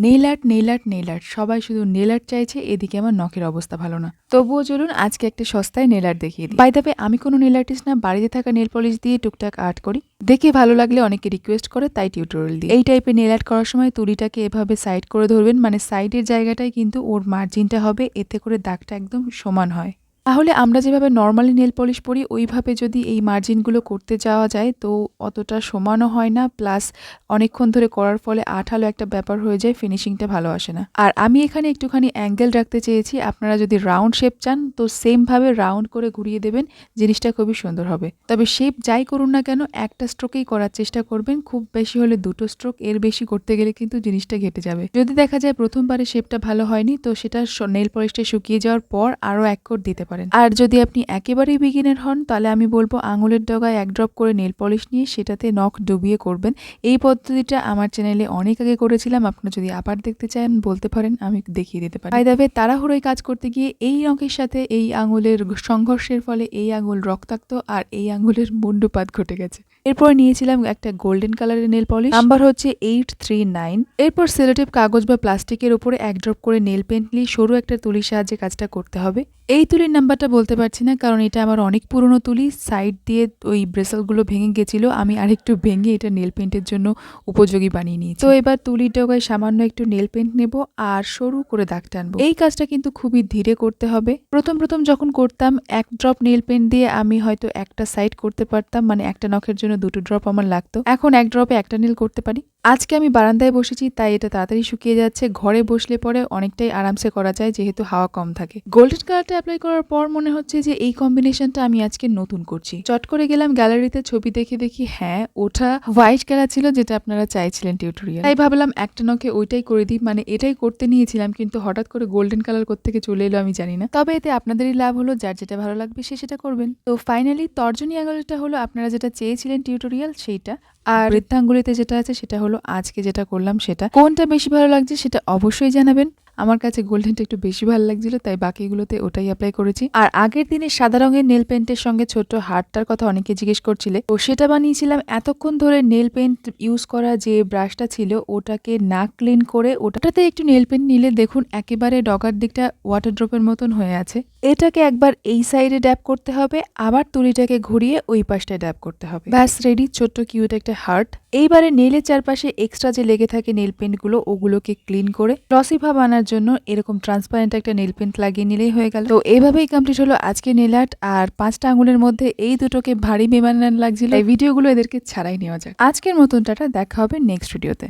Nail art nail art nail art সবাই শুধু nail art চাইছে, এদিকে আমার নখের অবস্থা ভালো না। তবুও চলুন আজকে একটা সস্তায় নেইল আর্ট দেখিয়ে দিই। বাই দ্য ওয়ে, আমি কোনো নেইল আর্টিস্ট না, বাড়িতে থাকা নেল পলিশ দিয়ে টুকটাক আর্ট করি। দেখে ভালো লাগলে অনেকে রিকোয়েস্ট করে, তাই টিউটোরিয়াল দিই। এই টাইপের নেইল আর্ট করার সময় তুলিটাকে এভাবে সাইড করে ধরবেন, মানে সাইডের জায়গাটাই কিন্তু ওর মার্জিনটা হবে, এতে করে দাগটা একদম সমান হয়। তাহলে আমরা যেভাবে নর্মালি নেল পলিশ পরি ওইভাবে যদি এই মার্জিনগুলো করতে যাওয়া যায় তো অতটা সমানও হয় না, প্লাস অনেকক্ষণ ধরে করার ফলে আঠালো একটা ব্যাপার হয়ে যায়, ফিনিশিংটা ভালো আসে না। আর আমি এখানে একটুখানি অ্যাঙ্গেল রাখতে চেয়েছি, আপনারা যদি রাউন্ড শেপ চান তো সেমভাবে রাউন্ড করে ঘুরিয়ে দেবেন, জিনিসটা খুবই সুন্দর হবে। তবে শেপ যাই করুন না কেন একটা স্ট্রোকেই করার চেষ্টা করবেন, খুব বেশি হলে 2টো স্ট্রোক, এর বেশি করতে গেলে কিন্তু জিনিসটা ঘেটে যাবে। যদি দেখা যায় প্রথমবারে শেপটা ভালো হয়নি তো সেটা নেল পলিশটা শুকিয়ে যাওয়ার পর আরও 1 কোট দিতে পারেন। আর যদি আপনি একেবারেই বিগিনার হন তাহলে আমি বলবো আঙুলের ডগায় 1 ড্রপ করে নেল পলিশ নিয়ে সেটাতে নখ ডুবিয়ে করবেন। এই পদ্ধতিটা আমার চ্যানেলে অনেক আগে করেছিলাম, আপনারা যদি আবার দেখতে চান বলতে পারেন, আমি দেখিয়ে দিতে পারি। বাই দ্য ওয়ে, তাড়াহুড়োয় কাজ করতে গিয়ে এই নখের সাথে এই আঙুলের সংঘর্ষের ফলে এই আঙুল রক্তাক্ত আর এই আঙুলের মুন্ডুপাত ঘটে গেছে। এরপর নিয়েছিলাম একটা গোল্ডেন কালারের নেল পলিশ, নাম্বার হচ্ছে 839। এরপর সেলোটেপ কাগজ বা প্লাস্টিকের উপরে 1 ড্রপ করে নেল পেন্ট নিয়ে সরু একটা তুলির সাহায্যে কাজটা করতে হবে। এই তুলির নাম্বারটা বলতে পারছি না কারণ এটা আমার অনেক পুরনো তুলি, সাইড দিয়ে ওই ব্রেসেলগুলো ভেঙে গেছিল, আমি আরেকটু ভেঙে এটা নেল পেন্টের জন্য উপযোগী বানিয়ে নিয়েছি। তো এবার তুলির ডগায় সামান্য একটু নেল পেন্ট নেব আর সরু করে দাগ টানবো। এই কাজটা কিন্তু খুবই ধীরে করতে হবে। প্রথম যখন করতাম 1 ড্রপ নেল পেন্ট দিয়ে আমি হয়তো একটা সাইড করতে পারতাম, মানে একটা নখের জন্য 2টো ড্রপ আমার লাগতো। এখন 1 ড্রপে একটা নেল করতে পারি। আজকে আমি বারান্দায় বসেছি তাই এটা তাড়াতাড়ি শুকিয়ে যাচ্ছে, ঘরে বসলে পরে অনেকটাই আরামসে করা যায় যেহেতু হাওয়া কম থাকে। গোল্ডেন কালারটা অ্যাপ্লাই করার পর মনে হচ্ছে যে এই কম্বিনেশনটা আমি আজকে নতুন করছি। চট করে গেলাম গ্যালারিতে, ছবি দেখে দেখি হ্যাঁ ওটা হোয়াইট কালার ছিল যেটা আপনারা চাইছিলেন টিউটোরিয়াল, তাই ভাবলাম একটা নখে ওইটাই করে দিই, মানে এটাই করতে নিয়েছিলাম কিন্তু হঠাৎ করে গোল্ডেন কালার কোত্থেকে চলে এলো আমি জানি না। তবে এতে আপনাদেরই লাভ হলো, যার যেটা ভালো লাগবে সে সেটা করবেন। তো ফাইনালি তর্জনী আঙুলটা হলো আপনারা যেটা চেয়েছিলেন টিউটোরিয়াল সেইটা, আর বৃদ্ধাঙ্গুলিতে যেটা আছে সেটা হলো আজকে যেটা করলাম সেটা। কোনটা বেশি ভালো লাগছে সেটা অবশ্যই জানাবেন। আমার কাছে গোল্ডেনটা একটু বেশি ভালো লাগছিল তাই বাকিগুলোতে ওটাই অ্যাপ্লাই করেছি। আর আগের দিনে সাদা রঙের নেল পেন্টের সঙ্গে ছোট্ট হার্টটার কথা অনেকে জিজ্ঞেস করছিলে, তো সেটা বানিয়েছিলাম। এতক্ষণ ধরে নেল পেন্ট ইউজ করা যে ব্রাশটা ছিল ওটাকে না ক্লিন করে ওটাতে একটু নেল পেন্ট নিলে দেখুন একেবারে ডগার দিকটা ওয়াটার ড্রপের মতন হয়ে আছে। এটাকে একবার এই সাইডে ড্যাব করতে হবে, আবার তুলিটাকে ঘুরিয়ে ওই পাশটায় ড্যাব করতে হবে। ব্যাস রেডি, ছোট্ট কিউট একটা হার্ট। এইবারে নেলের চারপাশে এক্সট্রা যে লেগে থাকে নেল পেন্টগুলো ওগুলোকে ক্লিন করে গ্লসি ভাব আনার জন্য এরকম ট্রান্সপারেন্ট একটা নেল পেন্ট লাগিয়ে নিলেই হয়ে গেল। তো এইভাবেই কমপ্লিট হলো আজকে নেল আর্ট। আর 5টা আঙুলের মধ্যে এই দুটোকে ভারী বেমানান লাগছিল, এই ভিডিওগুলো এদেরকে ছাড়াই নেওয়া যাক। আজকের মতন টাটা, দেখা হবে নেক্সট ভিডিওতে।